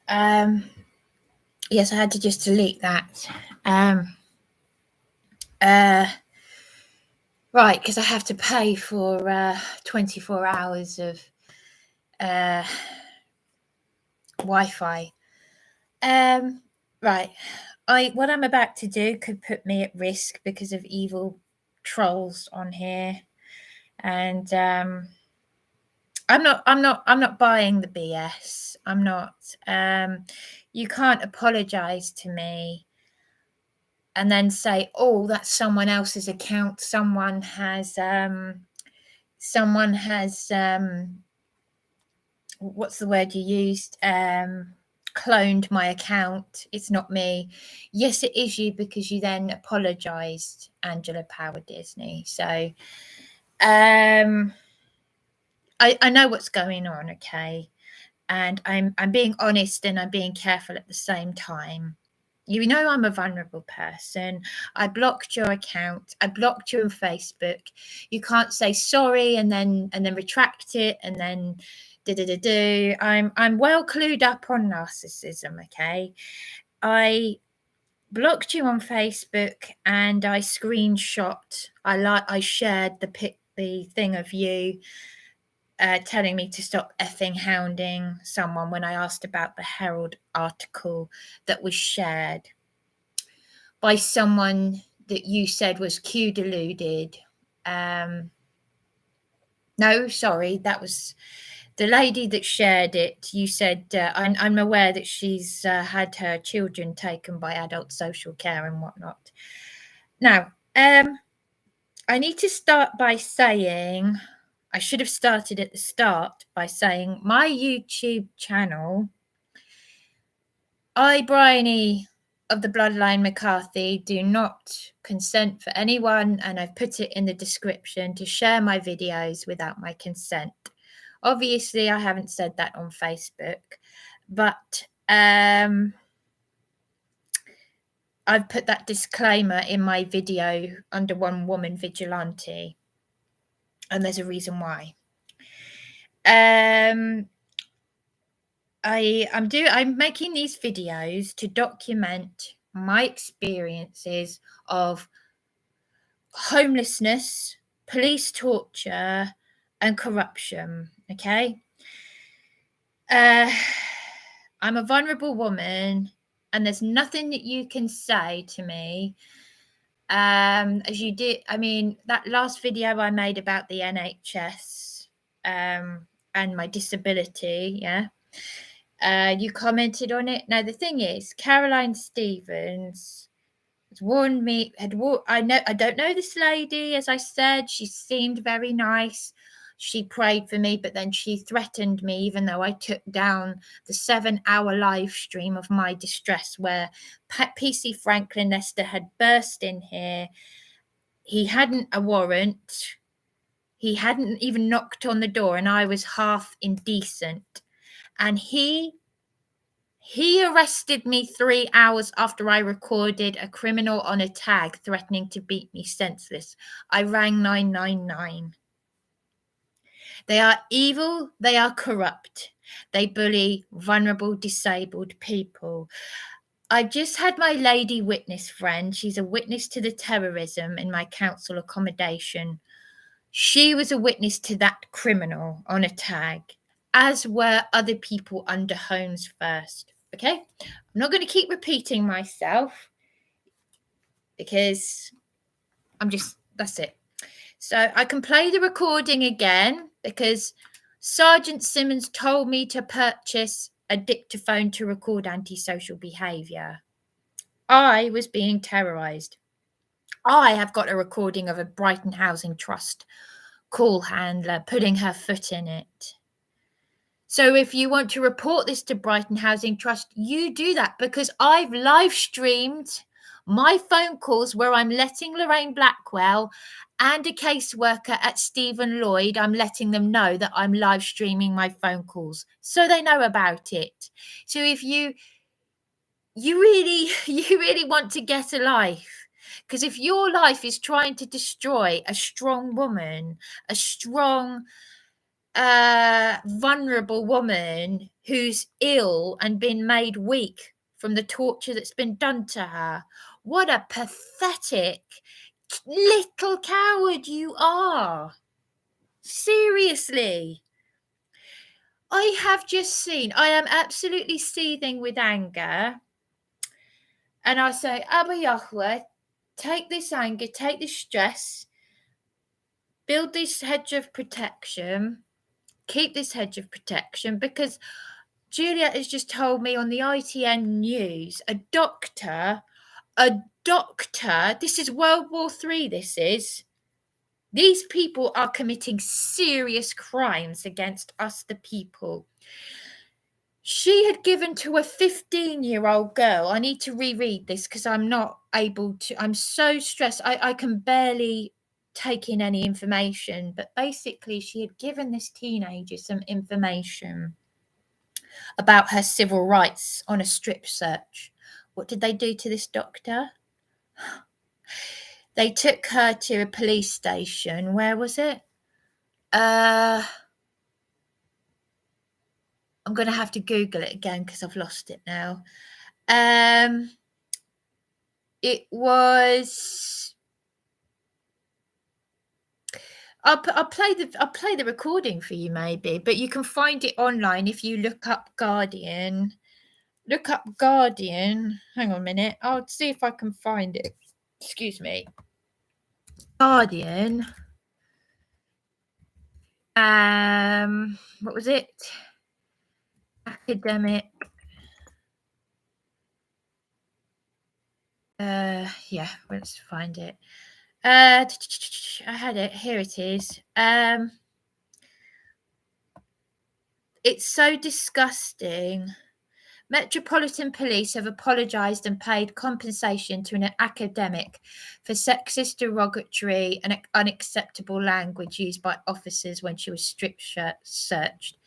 Yes, I had to just delete that. Right, because I have to pay for 24 hours of Wi-Fi. Right, what I'm about to do could put me at risk because of evil trolls on here, and I'm not buying the BS. I'm not. You can't apologize to me and then say, "Oh, that's someone else's account. Someone has what's the word you used? Cloned my account. It's not me." Yes, it is you, because you then apologized, Angela Power Disney. So I know what's going on, okay? And I'm being honest and I'm being careful at the same time. You know, I'm a vulnerable person. I blocked your account. I blocked you on Facebook. You can't say sorry and then retract it and then do. I'm well clued up on narcissism, okay? I blocked you on Facebook and I screenshot. I shared the thing of you telling me to stop effing hounding someone when I asked about the Herald article that was shared by someone that you said was Q deluded. No, sorry, that was the lady that shared it. You said, I'm aware that she's had her children taken by adult social care and whatnot. Now, I need to start by saying, I should have started at the start by saying my YouTube channel, I, Bryony of the Bloodline McCarthy, do not consent for anyone, and I've put it in the description, to share my videos without my consent. Obviously, I haven't said that on Facebook, but I've put that disclaimer in my video under One Woman Vigilante, and there's a reason why. I'm making these videos to document my experiences of homelessness, police torture, and corruption. Okay. I'm a vulnerable woman, and there's nothing that you can say to me. As you did, I mean, that last video I made about the NHS and my disability, yeah. You commented on it. Now the thing is, Caroline Stevens has warned me. I don't know this lady. As I said, she seemed very nice. She prayed for me, but then she threatened me, even though I took down the 7-hour live stream of my distress where PC Franklynn Lester had burst in here. He hadn't a warrant. He hadn't even knocked on the door, and I was half indecent. And he arrested me 3 hours after I recorded a criminal on a tag threatening to beat me senseless. I rang 999. They are evil. They are corrupt. They bully vulnerable, disabled people. I've just had my lady witness friend. She's a witness to the terrorism in my council accommodation. She was a witness to that criminal on a tag, as were other people under Homes First. Okay, I'm not going to keep repeating myself because that's it. So I can play the recording again because Sergeant Simmons told me to purchase a dictaphone to record antisocial behaviour. I was being terrorised. I have got a recording of a Brighton Housing Trust call handler putting her foot in it. So if you want to report this to Brighton Housing Trust, you do that, because I've live streamed my phone calls where I'm letting Lorraine Blackwell and a caseworker at Stephen Lloyd, I'm letting them know that I'm live streaming my phone calls so they know about it. So if you really want to get a life, because if your life is trying to destroy a strong woman, a strong vulnerable woman who's ill and been made weak from the torture that's been done to her. What a pathetic little coward you are. Seriously. I have just seen, I am absolutely seething with anger. And I say, Abba Yahweh, take this anger, take this stress, build this hedge of protection, keep this hedge of protection, because Juliet has just told me on the ITN news, a doctor, this is World War III, this is. These people are committing serious crimes against us, the people. She had given to a 15-year-old girl. I need to reread this because I'm not able to. I'm so stressed. I can barely take in any information. But basically, she had given this teenager some information about her civil rights on a strip search. What did they do to this doctor? They took her to a police station. Where was it? I'm going to have to Google it again because I've lost it now. It was. I'll play the recording for you maybe, but you can find it online if you look up Guardian. Look up Guardian. Hang on a minute. I'll see if I can find it. Excuse me. Guardian. What was it? Academic. Yeah, let's find it. I had it. Here it is. It's so disgusting. Metropolitan Police have apologised and paid compensation to an academic for sexist, derogatory and unacceptable language used by officers when she was strip searched.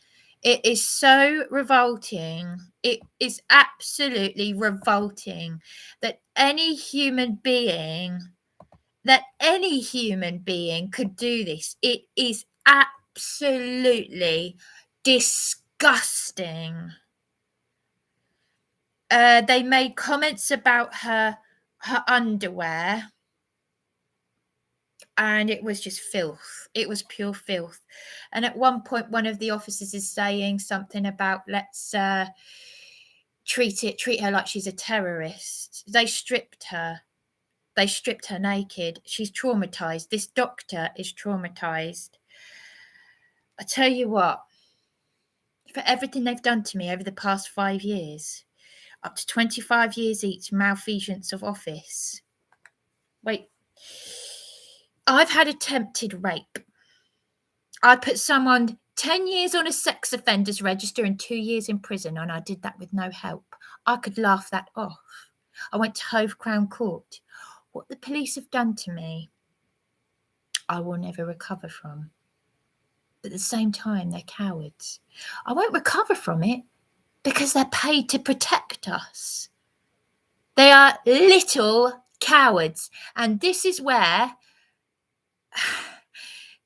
It is so revolting. It is absolutely revolting that any human being could do this. It is absolutely disgusting. They made comments about her underwear, and it was just filth. It was pure filth. And at one point, one of the officers is saying something about, let's treat her like she's a terrorist. They stripped her naked. She's traumatized. This doctor is traumatized. I tell you what, for everything they've done to me over the past 5 years, up to 25 years each, malfeasance of office. Wait, I've had attempted rape. I put someone 10 years on a sex offenders register and 2 years in prison, and I did that with no help. I could laugh that off. I went to Hove Crown Court. What the police have done to me, I will never recover from. But at the same time, they're cowards. I won't recover from it because they're paid to protect us. They are little cowards. And this is where,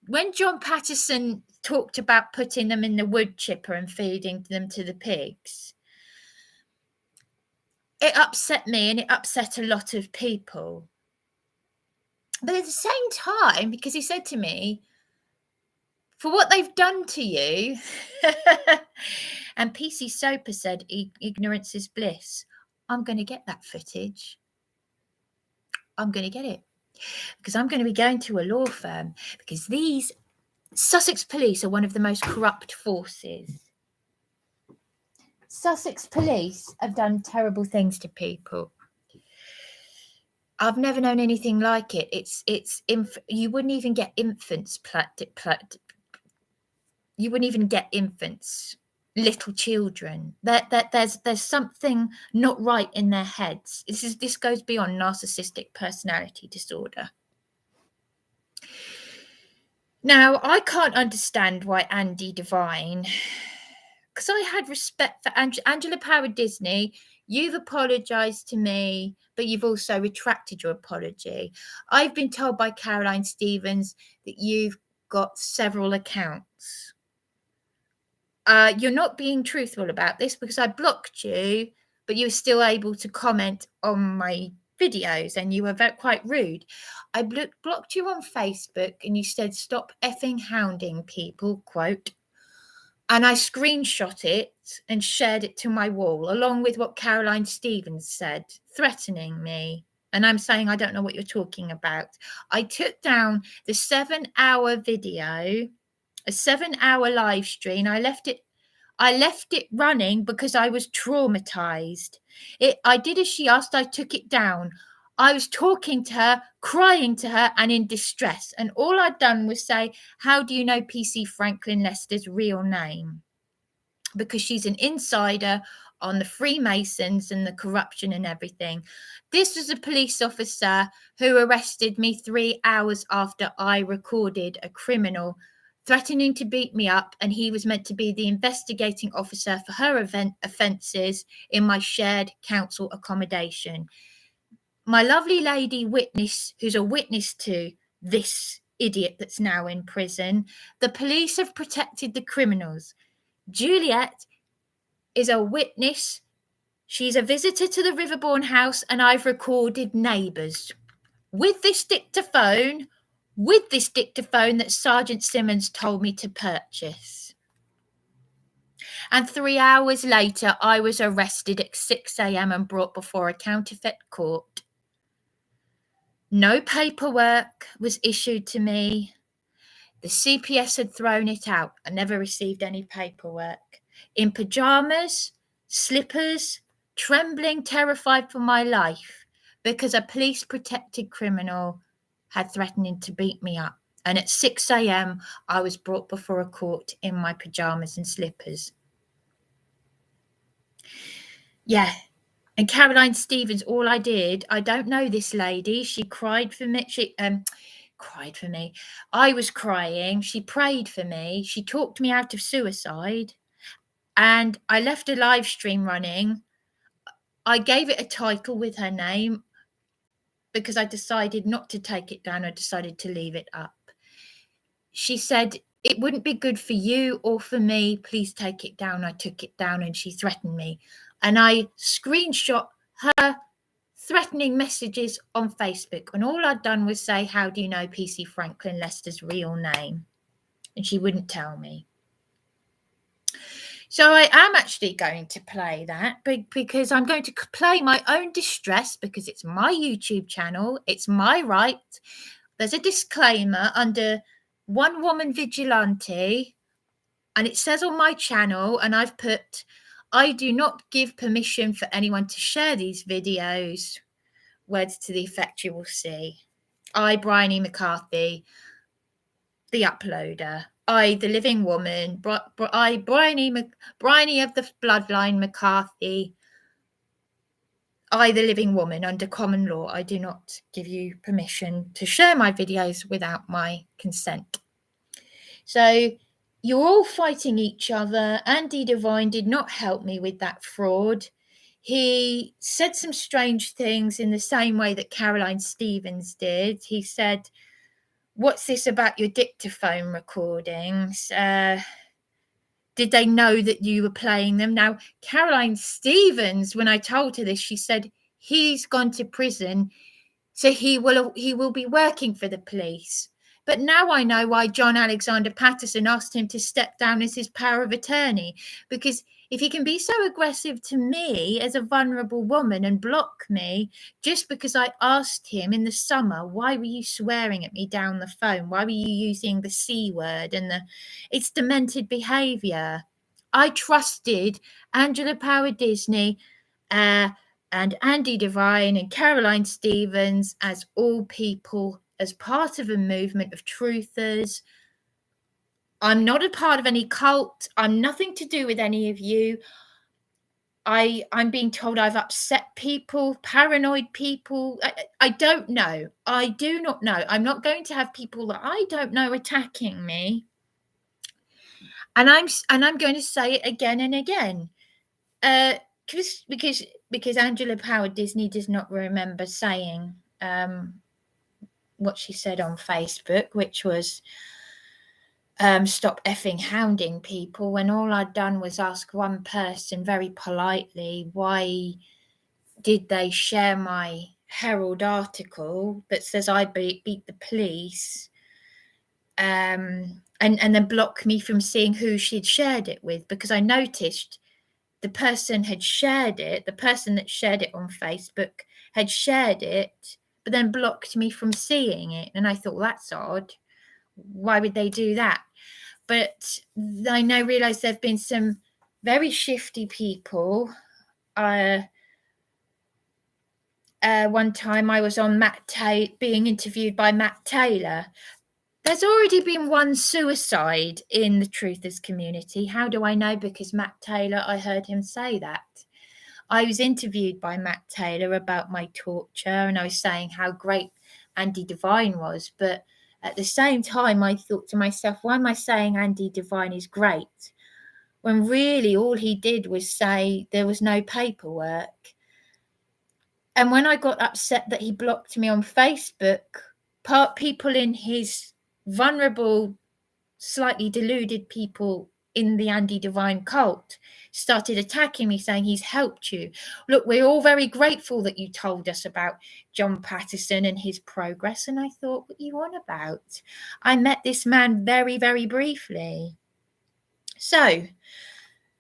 when John Patterson talked about putting them in the wood chipper and feeding them to the pigs, it upset me and it upset a lot of people. But at the same time, because he said to me, for what they've done to you, and PC Soper said, ignorance is bliss. I'm going to get that footage. I'm going to get it. Because I'm going to be going to a law firm. Because these Sussex police are one of the most corrupt forces. Sussex police have done terrible things to people. I've never known anything like it. You wouldn't even get infants you wouldn't even get infants, little children. There's something not right in their heads. This goes beyond narcissistic personality disorder. Now, I can't understand why Andy Devine, because I had respect for Angela Power Disney. You've apologised to me, but you've also retracted your apology. I've been told by Caroline Stevens that you've got several accounts. you're not being truthful about this because I blocked you, but you were still able to comment on my videos and you were quite rude. I blocked you on Facebook and you said, stop effing hounding people, quote. And I screenshot it and shared it to my wall, along with what Caroline Stevens said, threatening me. And I'm saying, I don't know what you're talking about. I took down the 7-hour video, a 7-hour live stream. I left it running because I was traumatized. I did as she asked, I took it down. I was talking to her, crying to her, and in distress. And all I'd done was say, how do you know PC Franklynn Lester's real name? Because she's an insider on the Freemasons and the corruption and everything. This was a police officer who arrested me 3 hours after I recorded a criminal threatening to beat me up, and he was meant to be the investigating officer for her offences in my shared council accommodation. My lovely lady witness, who's a witness to this idiot that's now in prison, the police have protected the criminals. Juliet is a witness. She's a visitor to the Riverbourne house, and I've recorded neighbours with this dictaphone that Sergeant Simmons told me to purchase. And 3 hours later, I was arrested at 6 a.m. and brought before a counterfeit court. No paperwork was issued to me. The CPS had thrown it out. I never received any paperwork. In pyjamas, slippers, trembling, terrified for my life, because a police-protected criminal had threatened to beat me up. And at 6 a.m., I was brought before a court in my pyjamas and slippers. Yeah. And Caroline Stevens, all I did, I don't know this lady. She cried for me. She cried for me. I was crying. She prayed for me. She talked me out of suicide. And I left a live stream running. I gave it a title with her name because I decided not to take it down. I decided to leave it up. She said, it wouldn't be good for you or for me. Please take it down. I took it down and she threatened me. And I screenshot her threatening messages on Facebook. And all I'd done was say, how do you know PC Franklynn Lester's real name? And she wouldn't tell me. So I am actually going to play that because I'm going to play my own distress because it's my YouTube channel. It's my right. There's a disclaimer under One Woman Vigilante, and it says on my channel, and I've put, I do not give permission for anyone to share these videos. Words to the effect you will see. I, Bryony McCarthy, the uploader. I, the living woman. I, Bryony of the bloodline McCarthy. I, the living woman, under common law, I do not give you permission to share my videos without my consent. So you're all fighting each other. Andy Devine did not help me with that fraud. He said some strange things in the same way that Caroline Stevens did. He said, what's this about your dictaphone recordings? Did they know that you were playing them? Now, Caroline Stevens, when I told her this, she said, he's gone to prison, so he will be working for the police. But now I know why John Alexander Patterson asked him to step down as his power of attorney, because if he can be so aggressive to me as a vulnerable woman and block me just because I asked him in the summer, why were you swearing at me down the phone? Why were you using the C word? And it's demented behavior. I trusted Angela Power Disney and Andy Devine and Caroline Stevens as all people, as part of a movement of truthers. I'm not a part of any cult. I'm nothing to do with any of you. I'm being told I've upset people, paranoid people. I don't know. I do not know. I'm not going to have people that I don't know attacking me. And I'm going to say it again and again. Because Angela Power Disney does not remember saying what she said on Facebook, which was stop effing hounding people, when all I'd done was ask one person very politely why did they share my Herald article that says I beat the police, and then block me from seeing who she'd shared it with, because I noticed the person had shared it, the person that shared it on Facebook had shared it, but then blocked me from seeing it. And I thought, well, that's odd. Why would they do that? But I now realise there have been some very shifty people. One time I was on being interviewed by Matt Taylor. There's already been one suicide in the truthers community. How do I know? Because Matt Taylor, I heard him say that. I was interviewed by Matt Taylor about my torture, and I was saying how great Andy Devine was. But at the same time, I thought to myself, why am I saying Andy Devine is great, when really all he did was say there was no paperwork? And when I got upset that he blocked me on Facebook, people in his vulnerable, slightly deluded people in the Andy Devine cult started attacking me, saying he's helped you. Look, we're all very grateful that you told us about John Patterson and his progress. And I thought, what are you on about? I met this man very, very briefly. So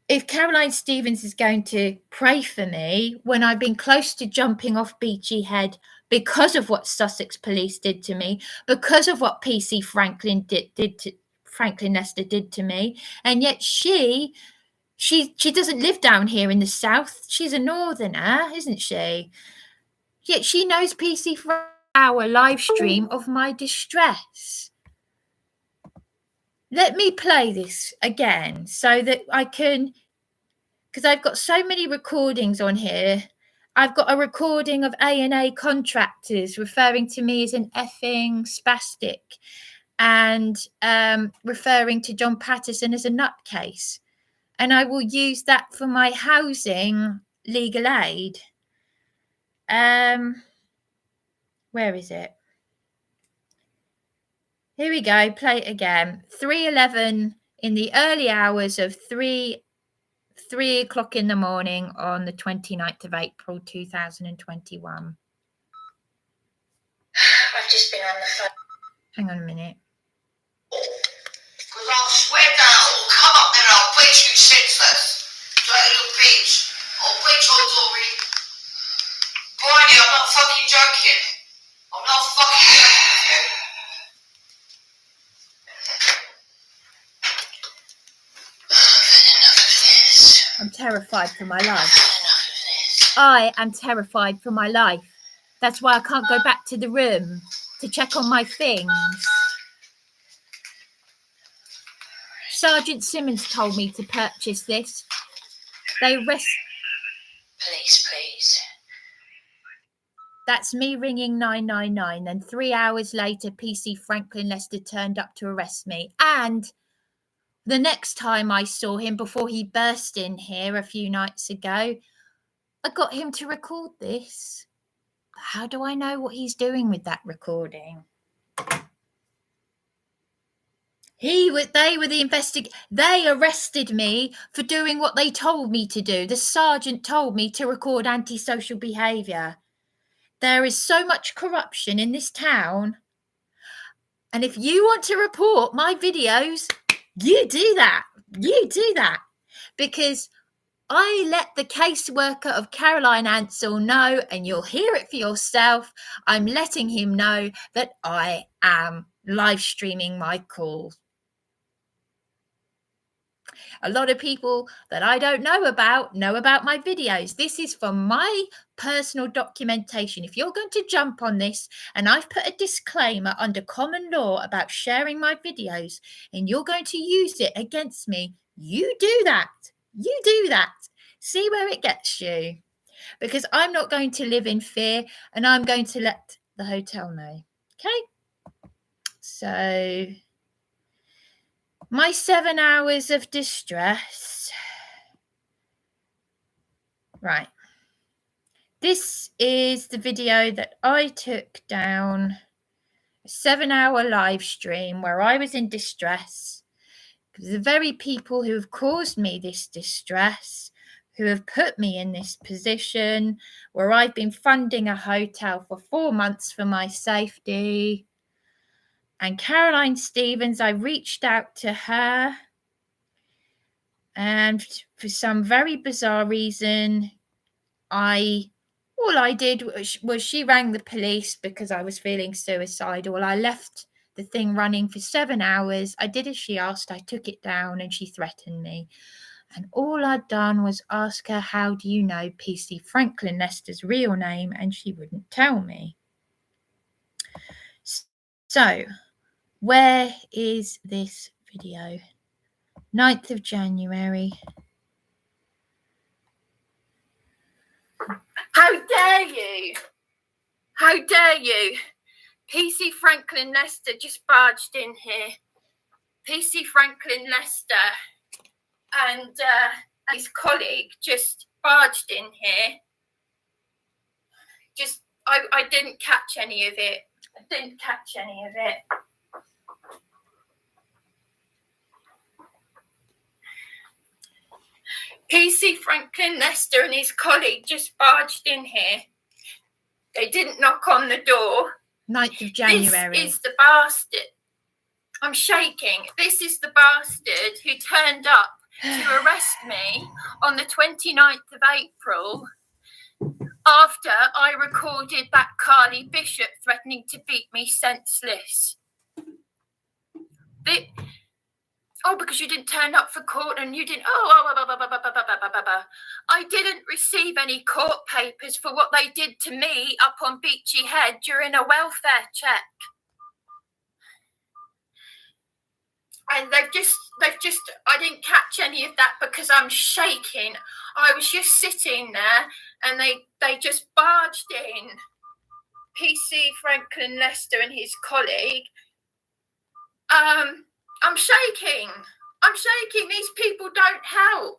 if Caroline Stevens is going to pray for me when I've been close to jumping off Beachy Head because of what Sussex police did to me, because of what PC Franklynn Franklynn Lester did to me, and yet she doesn't live down here in the south. She's a northerner, isn't she? Yet she knows PC Franklynn, our live stream of my distress. Let me play this again so that I can, because I've got so many recordings on here. I've got a recording of A&A contractors referring to me as an effing spastic, and referring to John Patterson as a nutcase. And I will use that for my housing legal aid. Where is it? Here we go. Play it again. 3:11 in the early hours of 3 o'clock in the morning on the 29th of April 2021. I've just been on the phone. Hang on a minute. Because I'll swear that I'll come up there and I'll beat you senseless. Dirty little bitch. I'll beat your Dory. Bridie, I'm not fucking joking. I'm not fucking joking. I'm terrified for my life. I am terrified for my life. That's why I can't go back to the room to check on my things. Sergeant Simmons told me to purchase this. Police, please. That's me ringing 999. Then 3 hours later, PC Franklynn Lester turned up to arrest me. And the next time I saw him, before he burst in here a few nights ago, I got him to record this. How do I know what he's doing with that recording? They were the investigators. They arrested me for doing what they told me to do. The sergeant told me to record antisocial behaviour. There is so much corruption in this town. And if you want to report my videos, you do that. You do that. Because I let the caseworker of Caroline Ansell know, and you'll hear it for yourself. I'm letting him know that I am live streaming my calls. A lot of people that I don't know about my videos. This is for my personal documentation. If you're going to jump on this, and I've put a disclaimer under common law about sharing my videos, and you're going to use it against me, you do that. You do that. See where it gets you. Because I'm not going to live in fear, and I'm going to let the hotel know. Okay? So my 7 hours of distress. Right. This is the video that I took down, a 7-hour live stream where I was in distress. The very people who have caused me this distress, who have put me in this position where I've been funding a hotel for 4 months for my safety. And Caroline Stevens, I reached out to her, and for some very bizarre reason, all I did was she rang the police because I was feeling suicidal. I left the thing running for 7 hours. I did as she asked. I took it down and she threatened me. And all I'd done was ask her, how do you know PC Franklynn Lester's real name? And she wouldn't tell me. So, where is this video? 9th of January. How dare you? How dare you? PC Franklynn Lester just barged in here. PC Franklynn Lester and his colleague just barged in here. I didn't catch any of it. PC Franklynn Lester and his colleague just barged in here. They didn't knock on the door. 9th of January. This is the bastard. I'm shaking. This is the bastard who turned up to arrest me on the 29th of April after I recorded that Carly Bishop threatening to beat me senseless. Because you didn't turn up for court and you didn't. I didn't receive any court papers for what they did to me up on Beachy Head during a welfare check. And they've just, I didn't catch any of that because I'm shaking. I was just sitting there and they just barged in. PC Franklynn Lester and his colleague. I'm shaking. These people don't help.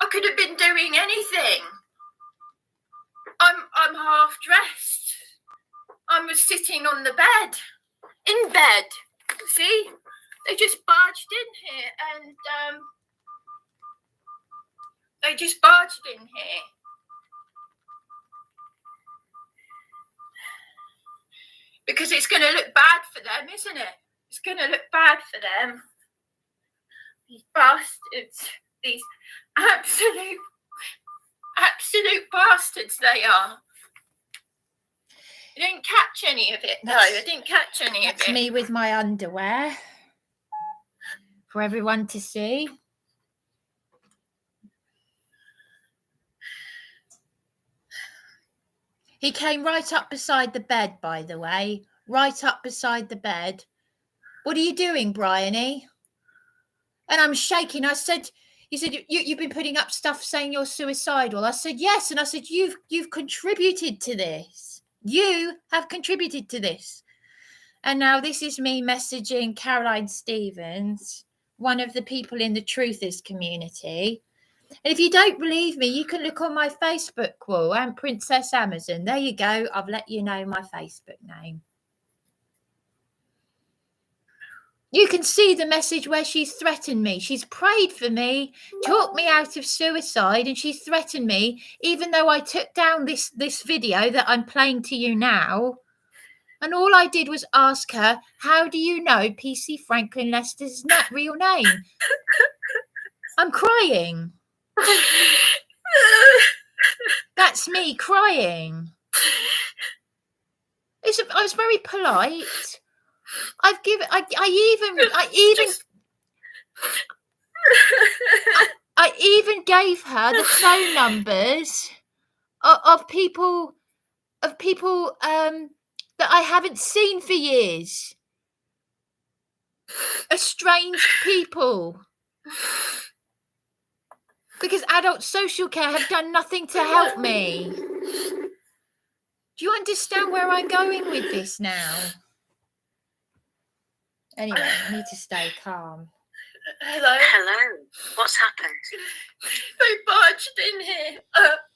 I could have been doing anything. I'm half dressed. I was sitting on the bed. In bed. See? They just barged in here and because it's going to look bad for them, isn't it? It's going to look bad for them. These bastards. These absolute bastards they are. I didn't catch any of it. That's me with my underwear for everyone to see. He came right up beside the bed, by the way. Right up beside the bed. What are you doing, Bryony? And I'm shaking. He said, you've been putting up stuff saying you're suicidal. I said, yes. And I said, you've contributed to this. You have contributed to this. And now this is me messaging Caroline Stevens, one of the people in the Truthers community. And if you don't believe me, you can look on my Facebook wall. I'm Princess Amazon. There you go. I've let you know my Facebook name. You can see the message where she's threatened me. She's prayed for me, talked me out of suicide, and she's threatened me, even though I took down this video that I'm playing to you now. And all I did was ask her, how do you know PC Franklynn Lester's real name? I'm crying. That's me crying. I was very polite. I even gave her the phone numbers of people that I haven't seen for years. Estranged people. Because adult social care have done nothing to help me. Do you understand where I'm going with this now? Anyway, I need to stay calm. Hello. What's happened? They barged in here.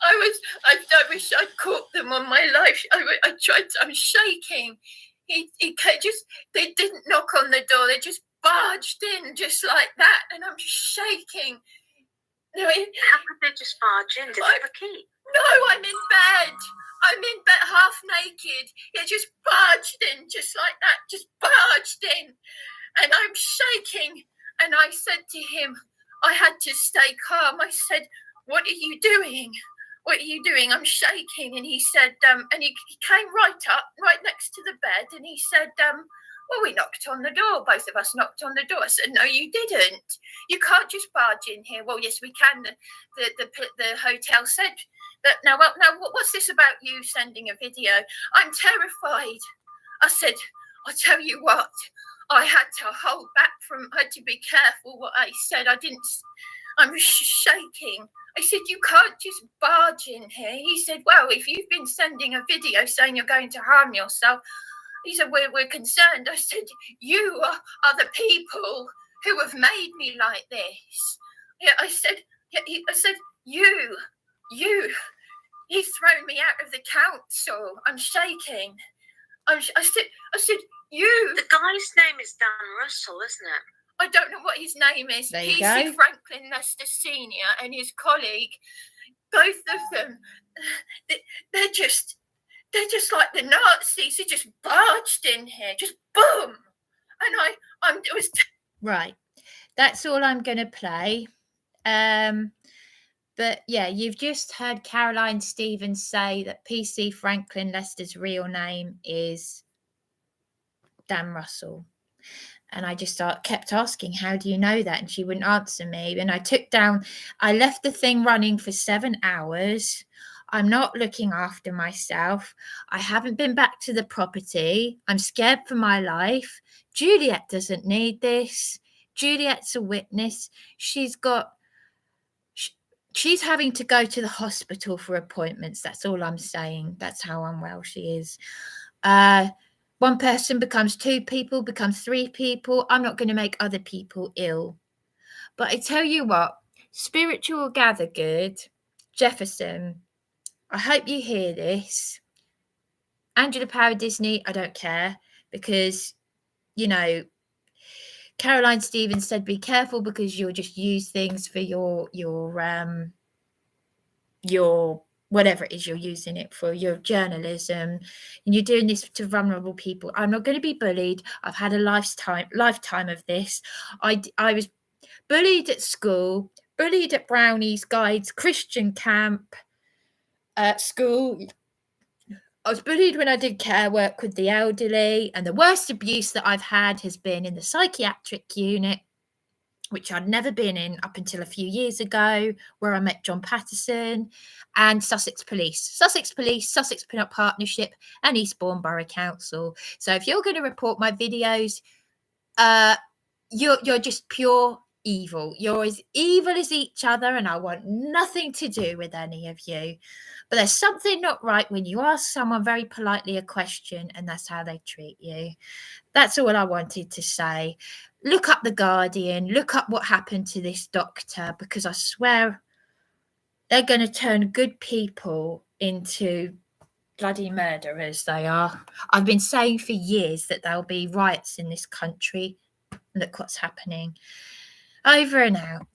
I wish I'd caught them on my live. I'm shaking. they didn't knock on the door. They just barged in just like that, and I'm shaking. How could they just barge in? Did they have a key? No, I'm in bed. I'm in bed, half naked. It just barged in just like that, just barged in. And I'm shaking. And I said to him, I had to stay calm. I said, what are you doing? What are you doing? I'm shaking. And he said, and he came right up, right next to the bed. And he said, well, we knocked on the door. Both of us knocked on the door. I said, no, you didn't. You can't just barge in here. Well, yes, we can. The hotel said that. Now, what's this about you sending a video? I'm terrified. I said, I'll tell you what. I had to hold back I had to be careful what I said. I'm shaking. I said, you can't just barge in here. He said, well, if you've been sending a video saying you're going to harm yourself, he said, we're concerned. I said, you are the people who have made me like this. Yeah, I said, you, he's thrown me out of the council. I'm shaking. I said, you. The guy's name is Dan Russell, isn't it? I don't know what his name is. There you PC go. Franklynn Lester Senior and his colleague, both of them, they're just like the Nazis. They just barged in here, just boom. And it was Right. That's all I'm going to play. But yeah, you've just heard Caroline Stevens say that PC Franklynn Lester's real name is Dan Russell. And I just kept asking, how do you know that? And she wouldn't answer me. And I left the thing running for 7 hours. I'm not looking after myself. I haven't been back to the property. I'm scared for my life. Juliet doesn't need this. Juliet's a witness. She's having to go to the hospital for appointments. That's all I'm saying. That's how unwell she is. One person becomes 2 people, becomes 3 people. I'm not going to make other people ill. But I tell you what, spiritual gather good. Jefferson, I hope you hear this. Angela Power Disney, I don't care, because, you know, Caroline Stevens said, be careful because you'll just use things for your whatever it is you're using it for, your journalism, and you're doing this to vulnerable people. I'm not going to be bullied. I've had a lifetime of this. I was bullied at school, bullied at Brownies Guides Christian camp at school. I was bullied when I did care work with the elderly, and the worst abuse that I've had has been in the psychiatric unit, which I'd never been in up until a few years ago, where I met John Patterson, and Sussex Police, Sussex Pin-Up Partnership, and Eastbourne Borough Council. So if you're going to report my videos, you're just pure evil. You're as evil as each other, and I want nothing to do with any of you. But there's something not right when you ask someone very politely a question, and that's how they treat you. That's all I wanted to say. Look up The Guardian, look up what happened to this doctor, because I swear they're going to turn good people into bloody murderers. They are. I've been saying for years that there'll be riots in this country. Look what's happening. Over and out.